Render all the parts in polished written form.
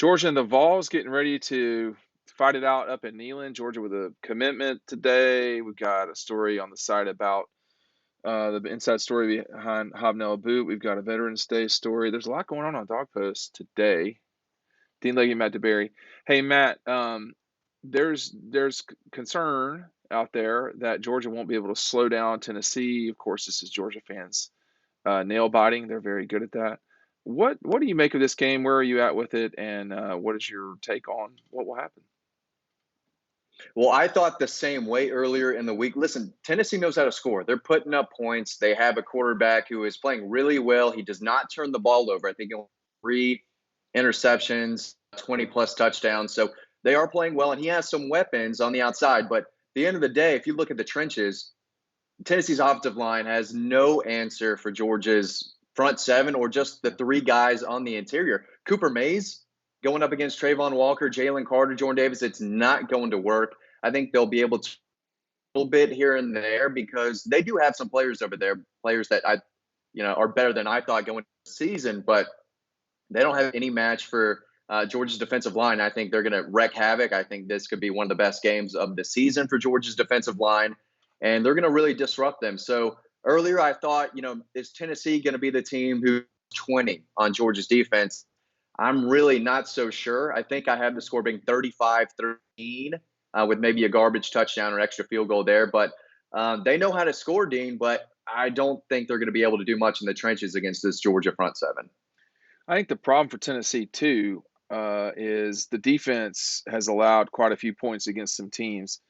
Georgia and the Vols getting ready to fight it out up in Neyland. Georgia with a commitment today. We've got a story on the site about the inside story behind Hobnail Boot. We've got a Veterans Day story. There's a lot going on Dog Post today. Dean Legge, Matt DeBerry. Hey, Matt, there's concern out there that Georgia won't be able to slow down Tennessee. Of course, this is Georgia fans nail biting. They're very good at that. What do you make of this game? Where are you at with it? And what is your take on what will happen? Well, I thought the same way earlier in the week. Listen, Tennessee knows how to score. They're putting up points. They have a quarterback who is playing really well. He does not turn the ball over. I think he'll 3 interceptions, 20 plus touchdowns. So they are playing well, and he has some weapons on the outside. But at the end of the day, if you look at the trenches, Tennessee's offensive line has no answer for Georgia's front seven or just the three guys on the interior. Cooper Mays going up against Trayvon Walker, Jalen Carter, Jordan Davis, it's not going to work. I think they'll be able to a little bit here and there because they do have some players over there, players that are better than I thought going into the season, but they don't have any match for Georgia's defensive line. I think they're going to wreak havoc. I think this could be one of the best games of the season for Georgia's defensive line, and they're going to really disrupt them. So earlier I thought, is Tennessee going to be the team who's 20 on Georgia's defense? I'm really not so sure. I think I have the score being 35-13 with maybe a garbage touchdown or extra field goal there. But they know how to score, Dean, but I don't think they're going to be able to do much in the trenches against this Georgia front seven. I think the problem for Tennessee, too, is the defense has allowed quite a few points against some teams.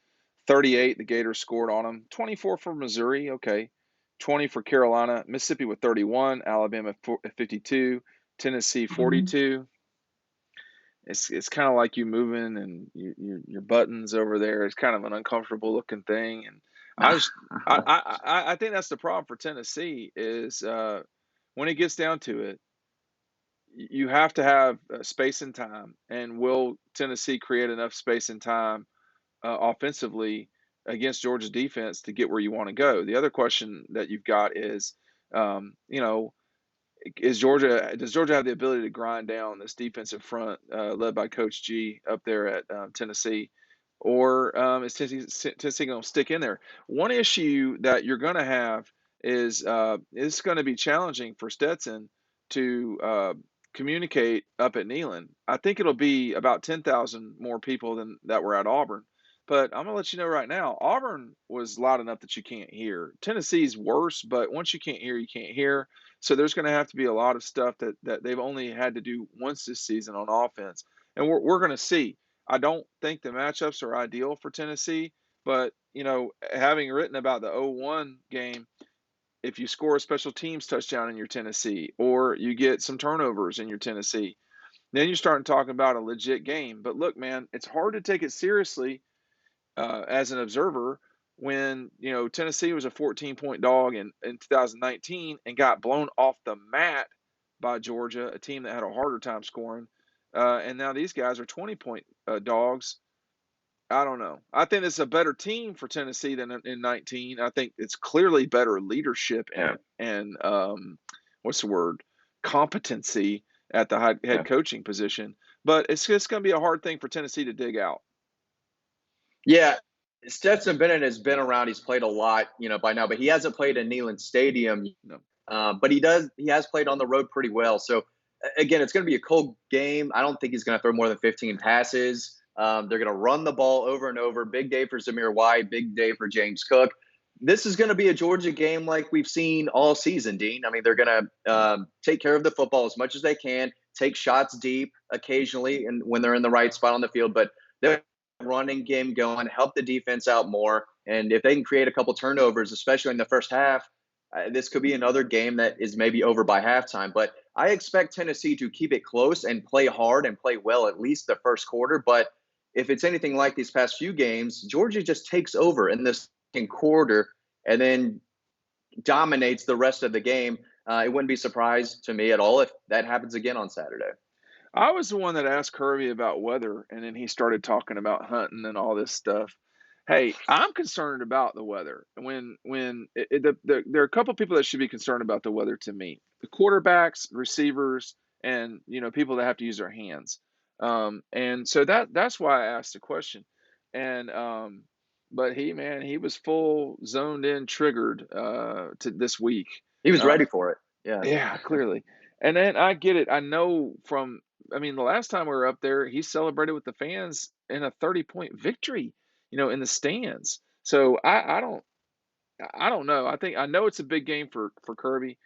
38, the Gators scored on them. 24 for Missouri, okay. 20 for Carolina. Mississippi with 31. Alabama 52. Tennessee 42. It's kind of like you moving and your buttons over there. It's kind of an uncomfortable looking thing, and I think that's the problem for Tennessee is when it gets down to it, you have to have space and time. And will Tennessee create enough space and time offensively against Georgia's defense to get where you want to go? The other question that you've got is, does Georgia have the ability to grind down this defensive front led by Coach G up there at Tennessee, or is Tennessee going to stick in there? One issue that you're going to have is it's going to be challenging for Stetson to communicate up at Neyland. I think it'll be about 10,000 more people than that were at Auburn. But I'm going to let you know right now, Auburn was loud enough that you can't hear. Tennessee's worse, but once you can't hear, you can't hear. So there's going to have to be a lot of stuff that they've only had to do once this season on offense. And we're going to see. I don't think the matchups are ideal for Tennessee, but, having written about the 0-1 game, if you score a special teams touchdown in your Tennessee or you get some turnovers in your Tennessee, then you're starting talking about a legit game. But look, man, it's hard to take it seriously as an observer when Tennessee was a 14-point dog in 2019 and got blown off the mat by Georgia, a team that had a harder time scoring, and now these guys are 20-point dogs. I don't know. I think it's a better team for Tennessee than in 19. I think it's clearly better leadership and what's the word, competency at the head coaching position. But it's just going to be a hard thing for Tennessee to dig out. Yeah, Stetson Bennett has been around. He's played a lot, by now, but he hasn't played in Neyland Stadium. No. But he has played on the road pretty well. So again, it's going to be a cold game. I don't think he's going to throw more than 15 passes. They're going to run the ball over and over. Big day for Zamir White. Big day for James Cook. This is going to be a Georgia game like we've seen all season, Dean. I mean, they're going to take care of the football as much as they can, take shots deep occasionally and when they're in the right spot on the field. But they're running game going, help the defense out more. And if they can create a couple turnovers, especially in the first half, this could be another game that is maybe over by halftime. But I expect Tennessee to keep it close and play hard and play well at least the first quarter. But if it's anything like these past few games, Georgia just takes over in the second quarter and then dominates the rest of the game. It wouldn't be a surprise to me at all if that happens again on Saturday. I was the one that asked Kirby about weather, and then he started talking about hunting and all this stuff. Hey, I'm concerned about the weather. There are a couple people that should be concerned about the weather to me: the quarterbacks, receivers, and people that have to use their hands. And so that's why I asked the question. And but he was full zoned in, triggered to this week. He was Uh, ready for it. Yeah. yeah, clearly. And then I get it. I know from, I mean, the last time we were up there, he celebrated with the fans in a 30-point victory, in the stands. So I don't know. I know it's a big game for Kirby,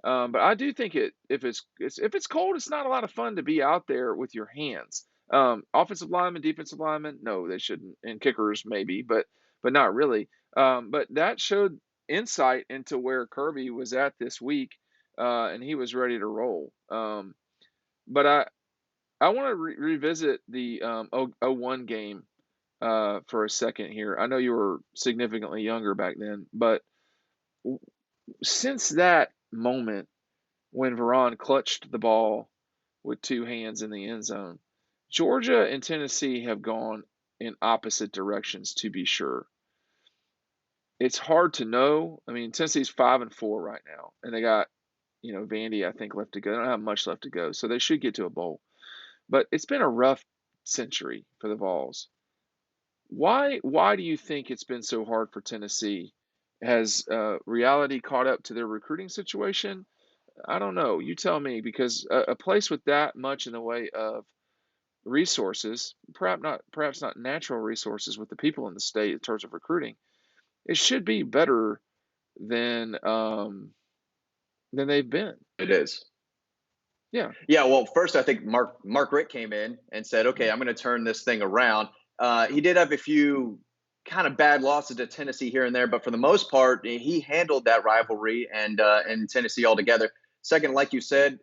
but I do think if it's cold, it's not a lot of fun to be out there with your hands. Offensive linemen, defensive linemen, no, they shouldn't, and kickers maybe, but not really. But that showed insight into where Kirby was at this week, and he was ready to roll. But I want to revisit the 01 game for a second here. I know you were significantly younger back then, but since that moment when Veron clutched the ball with two hands in the end zone, Georgia and Tennessee have gone in opposite directions, to be sure. It's hard to know. I mean, Tennessee's 5-4 right now, and they got, Vandy, I think, left to go. They don't have much left to go, so they should get to a bowl. But it's been a rough century for the Vols. Why do you think it's been so hard for Tennessee? Has reality caught up to their recruiting situation? I don't know. You tell me, because a place with that much in the way of resources, perhaps not natural resources with the people in the state in terms of recruiting, it should be better than than they've been. It is. Yeah. Yeah, well, first I think Mark Richt came in and said, "Okay, Mhm. I'm going to turn this thing around." He did have a few kind of bad losses to Tennessee here and there, but for the most part, he handled that rivalry and Tennessee altogether. Second, like you said,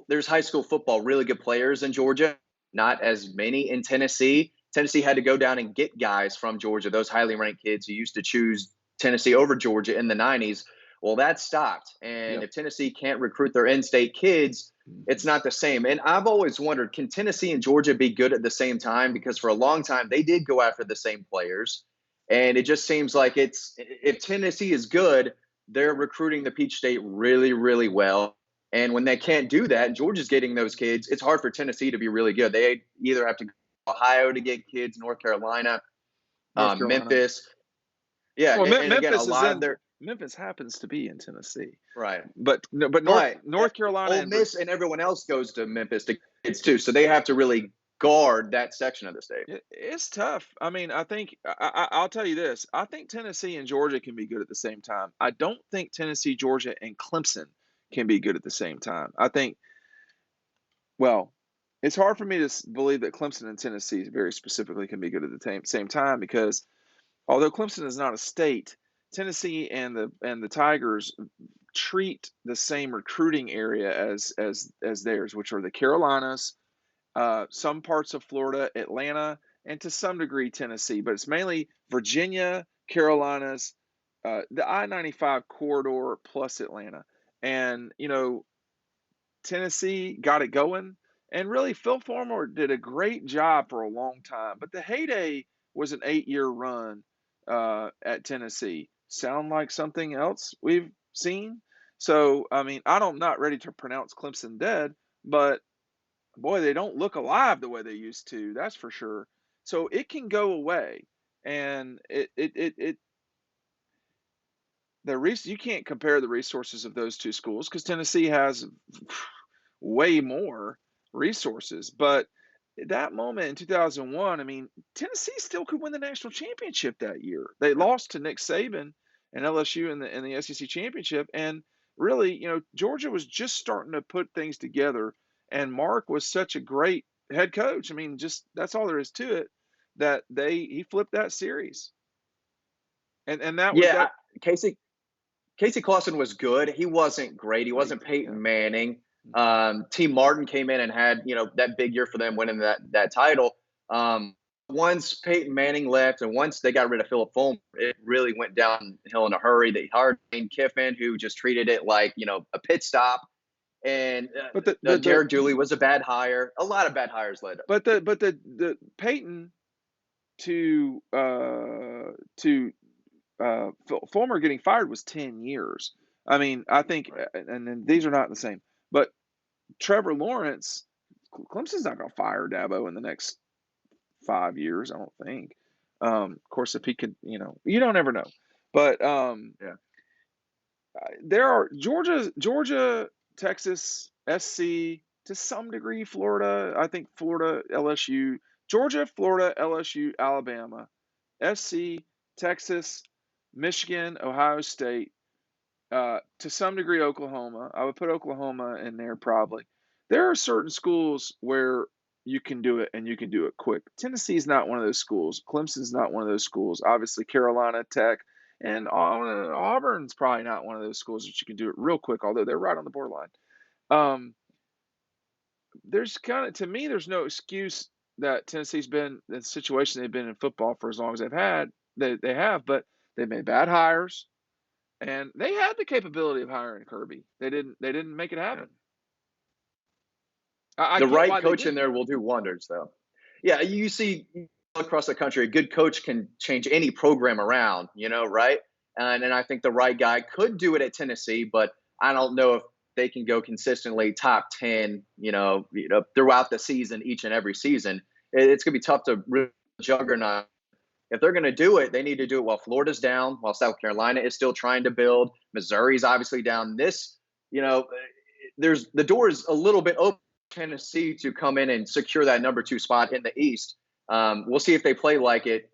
there's high school football, really good players in Georgia, not as many in Tennessee. Tennessee had to go down and get guys from Georgia, those highly ranked kids who used to choose Tennessee over Georgia in the 90s. Well, that stopped. And Yeah. if Tennessee can't recruit their in state kids, Mhm. it's not the same. And I've always wondered, can Tennessee and Georgia be good at the same time? Because for a long time, they did go after the same players. And it just seems like if Tennessee is good, they're recruiting the Peach State really, really well. And when they can't do that, Georgia's getting those kids. It's hard for Tennessee to be really good. They either have to go to Ohio to get kids, North Carolina, North Carolina. Memphis. Yeah, Well, and again, a Memphis is lot of in their Memphis happens to be in Tennessee, right. but no, but But North Carolina Ole and Miss and everyone else goes to Memphis to kids too, so they have to really guard that section of the state. It's tough. I mean, I think I'll tell you this. I think Tennessee and Georgia can be good at the same time. I don't think Tennessee, Georgia, and Clemson can be good at the same time. I think, well, it's hard for me to believe that Clemson and Tennessee very specifically can be good at the same time, because although Clemson is not a state, Tennessee and the Tigers treat the same recruiting area as theirs, which are the Carolinas, some parts of Florida, Atlanta, and to some degree Tennessee, but it's mainly Virginia, Carolinas, the I-95 corridor plus Atlanta. And, Tennessee got it going. And really, Phil Fulmer did a great job for a long time. But the heyday was an 8-year run at Tennessee. Sound like something else we've seen? So, I mean, I'm not ready to pronounce Clemson dead, but boy, they don't look alive the way they used to. That's for sure. So it can go away, and you can't compare the resources of those two schools because Tennessee has way more resources. But that moment in 2001, I mean, Tennessee still could win the national championship that year. They lost to Nick Saban and LSU in the SEC championship, and really, Georgia was just starting to put things together. And Mark was such a great head coach. I mean, just that's all there is to it. That he flipped that series, and that was Yeah, that. Casey Clausen was good. He wasn't great. He Like, wasn't yeah. Peyton Manning. T. Martin came in and had that big year for them, winning that title. Once Peyton Manning left, and once they got rid of Philip Fulmer, it really went downhill in a hurry. They hired Lane Kiffin, who just treated it like a pit stop. And But the Jared Dooley was a bad hire. A lot of bad hires led up. but the Peyton to Fulmer getting fired was 10 years. I mean, I think, Right. and then these are not the same, but Trevor Lawrence Clemson's not going to fire Dabo in the next 5 years, I don't think. Of course, if he could, you don't ever know. But Yeah. there are Georgia, Texas, SC, to some degree, Florida. I think Florida, LSU, Georgia, Florida, LSU, Alabama, SC, Texas, Michigan, Ohio State, to some degree, Oklahoma. I would put Oklahoma in there probably. There are certain schools where you can do it and you can do it quick. Tennessee's not one of those schools. Clemson's not one of those schools. Obviously, Carolina, Tech, and Auburn's probably not one of those schools that you can do it real quick, although they're right on the borderline. Um, there's to me, there's no excuse that Tennessee's been in the situation they've been in football for as long as they've had. They have, but they've made bad hires. And they had the capability of hiring Kirby. They didn't make it Yeah. happen. I The get right why they coach in didn't. there will do wonders, though. Yeah, you see across the country, a good coach can change any program around, right? And I think the right guy could do it at Tennessee, but I don't know if they can go consistently top 10, throughout the season, each and every season. It's going to be tough to really juggernaut. If they're going to do it, they need to do it while Florida's down, while South Carolina is still trying to build. Missouri's obviously down. There's the door is a little bit open for Tennessee to come in and secure that number 2 spot in the East. We'll see if they play like it,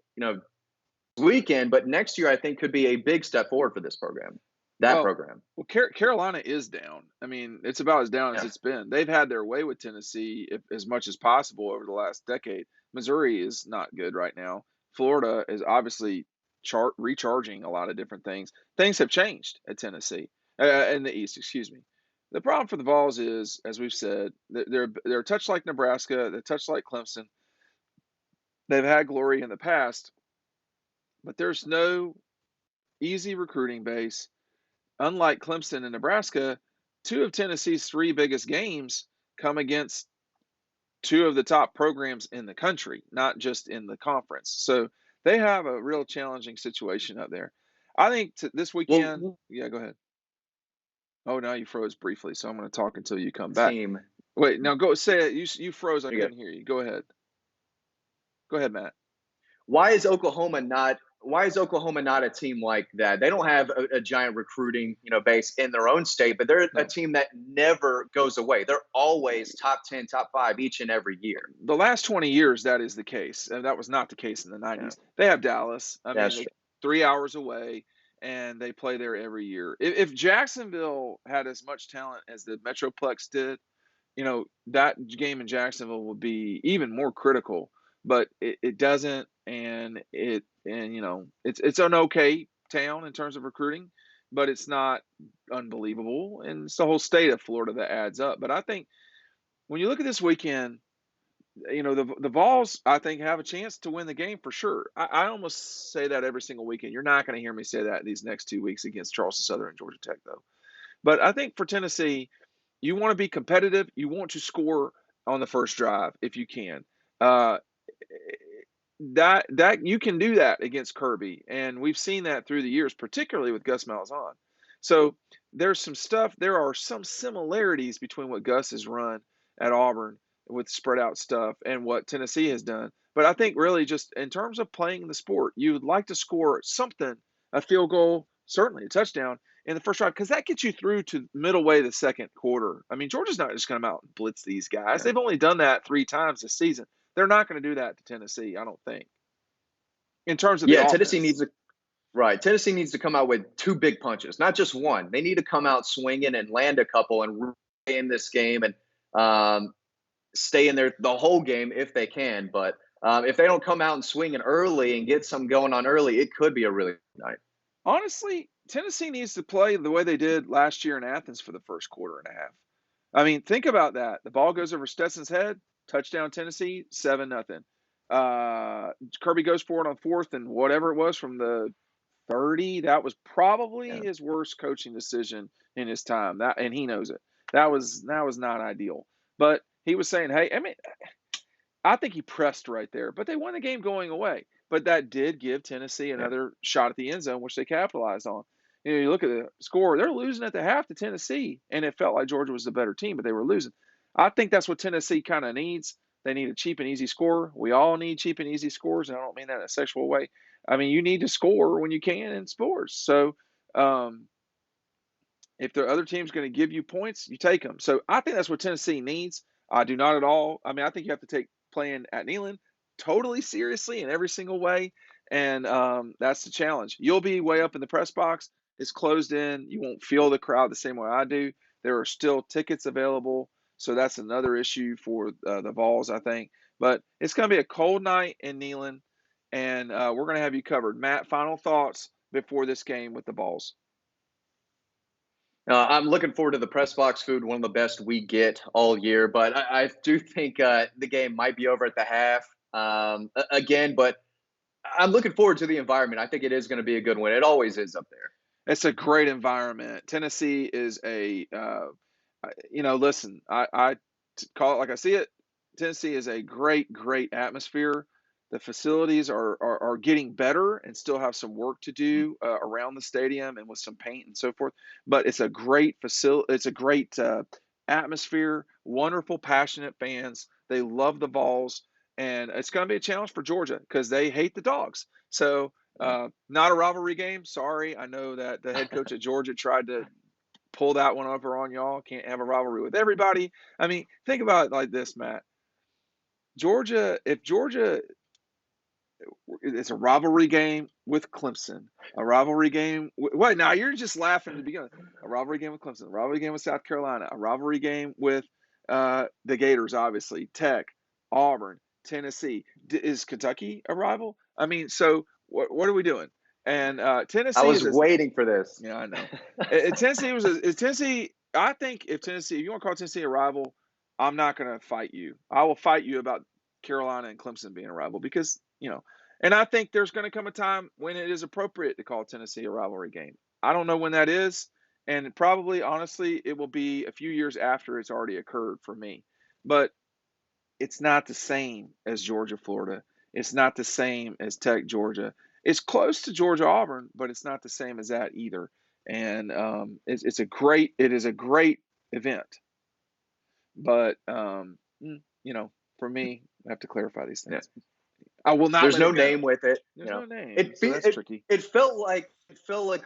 weekend. But next year, I think, could be a big step forward for this program. That Well, program. well, Carolina is down. I mean, it's about as down as Yeah. it's been. They've had their way with Tennessee as much as possible over the last decade. Missouri is not good right now. Florida is obviously recharging a lot of different things. Things have changed at Tennessee, in the East. Excuse me. The problem for the Vols is, as we've said, they're a touch like Nebraska. They're a touch like Clemson. They've had glory in the past, but there's no easy recruiting base. Unlike Clemson and Nebraska, 2 of Tennessee's 3 biggest games come against 2 of the top programs in the country, not just in the conference. So they have a real challenging situation up there. I think this weekend, Well, yeah, go ahead. Oh, now you froze briefly, so I'm going to talk until you come back. team. Wait, now go say it. You froze. I You couldn't hear you. Go ahead. Go ahead, Matt. Why is Oklahoma not a team like that? They don't have a giant recruiting, base in their own state, but they're a No. team that never goes away. They're always top 10, top 5 each and every year. The last 20 years, that is the case. And that was not the case in the 90s. Yeah, They have Dallas. I mean, that's true. 3 hours away, and they play there every year. If Jacksonville had as much talent as the Metroplex did, that game in Jacksonville would be even more critical. But it doesn't, and it's an okay town in terms of recruiting, but it's not unbelievable. And it's the whole state of Florida that adds up. But I think when you look at this weekend, the Vols, I think, have a chance to win the game for sure. I almost say that every single weekend. You're not going to hear me say that these next 2 weeks against Charleston Southern and Georgia Tech, though. But I think for Tennessee, you want to be competitive. You want to score on the first drive if you can. Uh, that you can do that against Kirby, and we've seen that through the years, particularly with Gus Malzahn. So there's some stuff. There are some similarities between what Gus has run at Auburn with spread out stuff and what Tennessee has done. But I think really just in terms of playing the sport, you would like to score something, a field goal, certainly a touchdown in the first drive, because that gets you through to middle way the second quarter. I mean, Georgia's not just going to come out and blitz these guys. Yeah. They've only done that 3 times this season. They're not going to do that to Tennessee, I don't think. In terms of the offense. Tennessee needs to come out with 2 big punches, not just one. They need to come out swinging and land a couple and stay in this game and stay in there the whole game if they can. But if they don't come out and swinging early and get some going on early, it could be a really good night. Honestly, Tennessee needs to play the way they did last year in Athens for the first quarter and a half. I mean, think about that. The ball goes over Stetson's head, touchdown Tennessee, 7-0. Kirby goes for it on 4th and whatever it was from the 30. That was probably his worst coaching decision in his time. And he knows it. That was not ideal. But he was saying, hey, I mean, I think he pressed right there, but they won the game going away. But that did give Tennessee another shot at the end zone, which they capitalized on. You look at the score; they're losing at the half to Tennessee, and it felt like Georgia was the better team, but they were losing. I think that's what Tennessee kind of needs. They need a cheap and easy score. We all need cheap and easy scores, and I don't mean that in a sexual way. I mean, you need to score when you can in sports. So, um, if the other team's going to give you points, you take them. So I think that's what Tennessee needs. I do not at all. I mean, I think you have to take playing at Neyland totally seriously in every single way, and that's the challenge. You'll be way up in the press box. It's closed in. You won't feel the crowd the same way I do. There are still tickets available, so that's another issue for the Vols, I think. But it's going to be a cold night in Neyland, and we're going to have you covered. Matt, final thoughts before this game with the Vols? I'm looking forward to the press box food, one of the best we get all year. But I do think the game might be over at the half again. But I'm looking forward to the environment. I think it is going to be a good one. It always is up there. It's a great environment. Tennessee is listen, I call it like I see it. Tennessee is a great, great atmosphere. The facilities are getting better and still have some work to do around the stadium and with some paint and so forth. But it's a great facility. It's a great atmosphere. Wonderful, passionate fans. They love the Vols, and it's going to be a challenge for Georgia because they hate the Dogs. So not a rivalry game. Sorry, I know that the head coach at Georgia tried to pull that one over on y'all. Can't have a rivalry with everybody. I mean, think about it like this, Matt. If Georgia, it's a rivalry game with Clemson, a rivalry game. Wait, now you're just laughing at the beginning. A rivalry game with Clemson, a rivalry game with South Carolina, a rivalry game with the Gators, obviously, Tech, Auburn, Tennessee. Is Kentucky a rival? I mean, so what are we doing? And I Tennessee was is. waiting for this. Yeah, I know. Tennessee. I think if you want to call Tennessee a rival, I'm not going to fight you. I will fight you about Carolina and Clemson being a rival because and I think there's going to come a time when it is appropriate to call Tennessee a rivalry game. I don't know when that is, and probably honestly, it will be a few years after it's already occurred for me. But it's not the same as Georgia, Florida. It's not the same as Tech, Georgia. It's close to Georgia, Auburn, but it's not the same as that either. And it is a great event. But for me, I have to clarify these Yeah. things. I will not There's let no it go. name with it. There's no name, It, so be, that's tricky. it felt like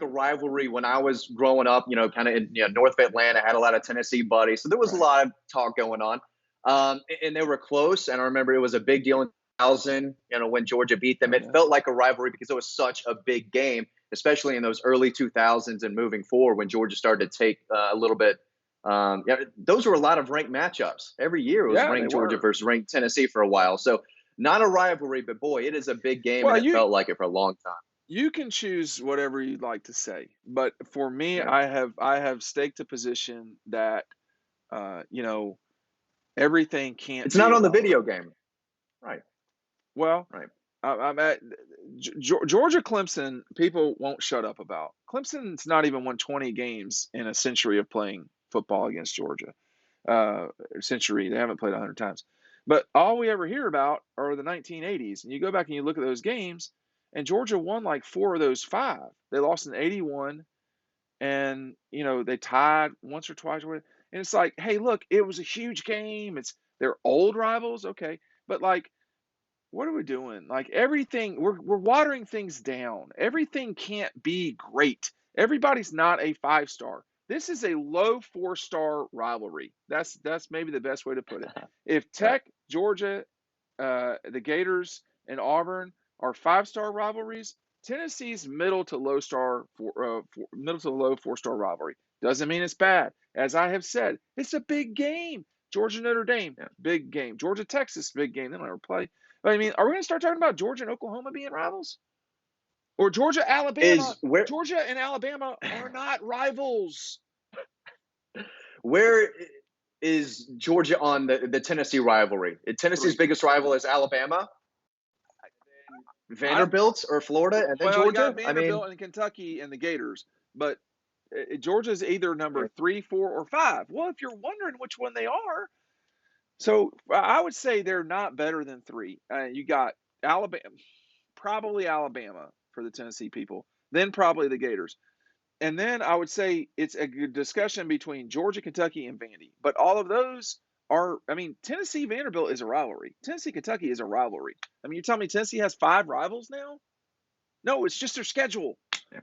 a rivalry when I was growing up. Kind of in north of Atlanta. I had a lot of Tennessee buddies, so there was a lot of talk going on. And they were close. And I remember it was a big deal in 2000. When Georgia beat them, it felt like a rivalry because it was such a big game, especially in those early 2000s and moving forward when Georgia started to take a little bit. Those were a lot of ranked matchups. Every year it was ranked Georgia versus ranked Tennessee for a while. So not a rivalry, but boy, it is a big game, and it felt like it for a long time. You can choose whatever you'd like to say, but for me, Yeah. I have staked a position that everything can't. It's not on the video game, right? Well, Right. I'm at Georgia Clemson. People won't shut up about Clemson's not even won 20 games in a century of playing football against Georgia. Century. They haven't played 100 times. But all we ever hear about are the 1980s. And you go back and you look at those games, and Georgia won like 4 of those 5. They lost in 81, and they tied once or twice. And it's like, hey, look, it was a huge game. They're old rivals, okay, but like, what are we doing? Like everything, we're watering things down. Everything can't be great. Everybody's not a 5-star. This is a low 4-star rivalry. That's maybe the best way to put it. If Tech, Georgia, the Gators, and Auburn are 5-star rivalries, Tennessee's middle to low 4-star rivalry. Doesn't mean it's bad. As I have said, it's a big game. Georgia Notre Dame, big game. Georgia Texas, big game. They don't ever play. But I mean, are we going to start talking about Georgia and Oklahoma being rivals? Or Georgia, Alabama? Georgia and Alabama are not rivals. Where is Georgia on the Tennessee rivalry? Tennessee's biggest rival is Alabama, Vanderbilt, or Florida, and then Georgia. You got Vanderbilt and Kentucky and the Gators, but Georgia's either number 3, 4, or 5. Well, if you're wondering which one they are, so I would say they're not better than 3. You got probably Alabama for the Tennessee people, then probably the Gators. And then I would say it's a good discussion between Georgia, Kentucky, and Vandy. But all of those I mean, Tennessee Vanderbilt is a rivalry. Tennessee Kentucky is a rivalry. I mean, you tell me Tennessee has 5 rivals now? No, it's just their schedule. Yeah.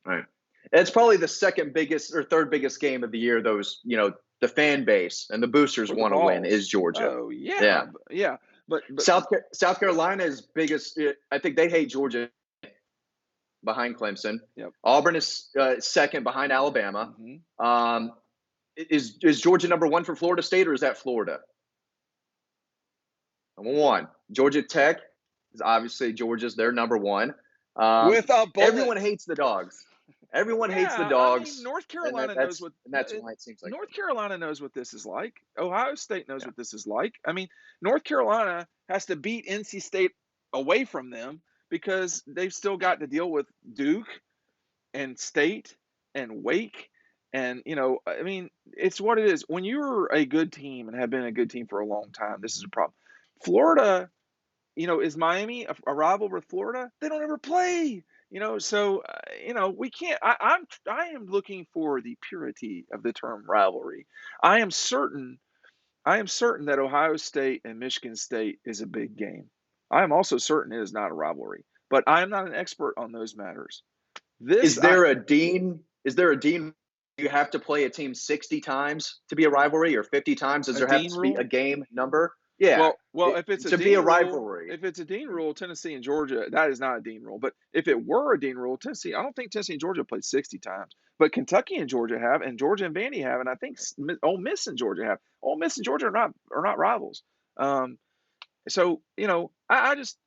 Right. It's probably the second biggest or third biggest game of the year. Those, the fan base and the boosters For the want to win is Vols. Georgia. Oh yeah, Yeah. yeah. But South Carolina's biggest. I think they hate Georgia behind Clemson. yep. Auburn is second behind Alabama. Mm-hmm. Is Georgia number 1 for Florida State, or is that Florida? Number 1. Georgia Tech is obviously Georgia's their number 1. With a bullet. Everyone hates the Dogs. Everyone hates the Yeah, I mean, Dogs. North Carolina knows what that's why it seems like North Carolina knows what this is like. Ohio State knows what this is like. I mean, North Carolina has to beat NC State away from them because they've still got to deal with Duke and State and Wake. And, I mean, it's what it is. When you're a good team and have been a good team for a long time, this is a problem. Florida, is Miami a rival with Florida? They don't ever play. So we can't. I am looking for the purity of the term rivalry. I am certain that Ohio State and Michigan State is a big game. I am also certain it is not a rivalry, but I am not an expert on those matters. Is there a dean? You have to play a team 60 times to be a rivalry, or 50 times? Does there have to be a game number? Yeah. Well, if it's to be a rivalry, if it's a dean rule, Tennessee and Georgia, that is not a dean rule. But if it were a dean rule, Tennessee, I don't think Tennessee and Georgia played 60 times, but Kentucky and Georgia have, and Georgia and Vandy have, and I think Ole Miss and Georgia have. Ole Miss and Georgia are not rivals. So I just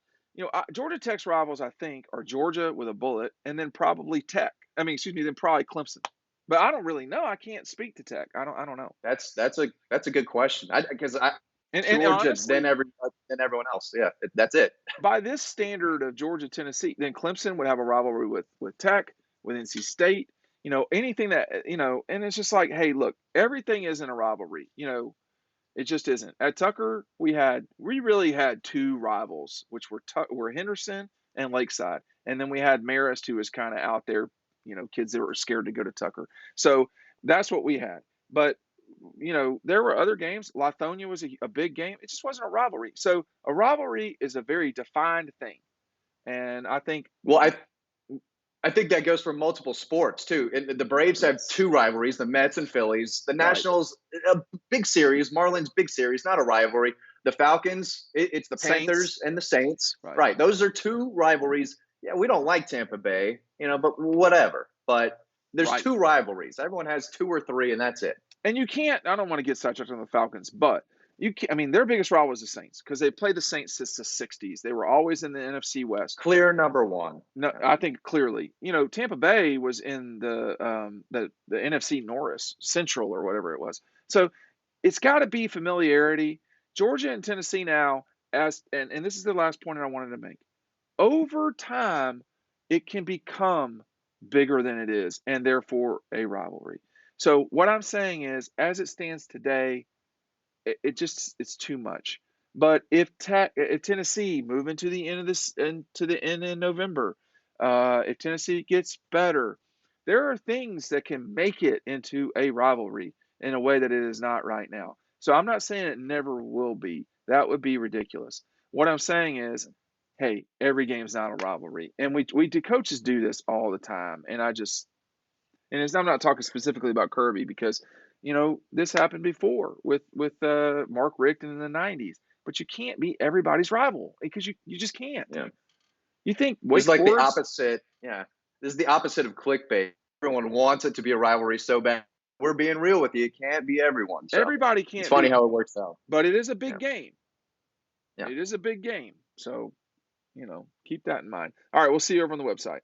Georgia Tech's rivals, I think, are Georgia with a bullet, and then probably Tech. I mean, excuse me, then probably Clemson. But I don't really know. I can't speak to Tech. I don't know. That's a good question. Because And Georgia, honestly, then everyone else. Yeah, that's it. By this standard of Georgia, Tennessee, then Clemson would have a rivalry with Tech, with NC State, anything that, and it's just like, hey, look, everything isn't a rivalry. It just isn't. At Tucker, we really had 2 rivals, which were Henderson and Lakeside. And then we had Marist, who was kind of out there, kids that were scared to go to Tucker. So that's what we had. But there were other games. Lithonia was a big game. It just wasn't a rivalry. So a rivalry is a very defined thing. And I think. Well, I think that goes for multiple sports too. And the Braves have 2 rivalries: the Mets and Phillies. The Nationals, a big series. Marlins, big series, not a rivalry. The Falcons, it's the Panthers and the Saints. Right. Those are 2 rivalries. Yeah, we don't like Tampa Bay, but whatever. But there's 2 rivalries. Everyone has 2 or 3, and that's it. And you can't. I don't want to get sidetracked on the Falcons, but I mean, their biggest rival was the Saints because they played the Saints since the '60s. They were always in the NFC West. Clear number 1. No, I think clearly. Tampa Bay was in the NFC Norris Central or whatever it was. So it's got to be familiarity. Georgia and Tennessee now, and this is the last point I wanted to make. Over time, it can become bigger than it is, and therefore a rivalry. So what I'm saying is, as it stands today, it's too much. But if Tennessee move into the end of this into the end in November, if Tennessee gets better, there are things that can make it into a rivalry in a way that it is not right now. So I'm not saying it never will be. That would be ridiculous. What I'm saying is, hey, every game's not a rivalry, and we do coaches do this all the time, and I'm not talking specifically about Kirby because, this happened before with Mark Richt in the '90s. But you can't be everybody's rival because you just can't. Yeah. You think Wake Forest? The opposite. Yeah, this is the opposite of clickbait. Everyone wants it to be a rivalry so bad. We're being real with you. It can't be everyone. So everybody can't. It's funny how it works out. But it is a big game. Yeah. It is a big game. So, keep that in mind. All right, we'll see you over on the website.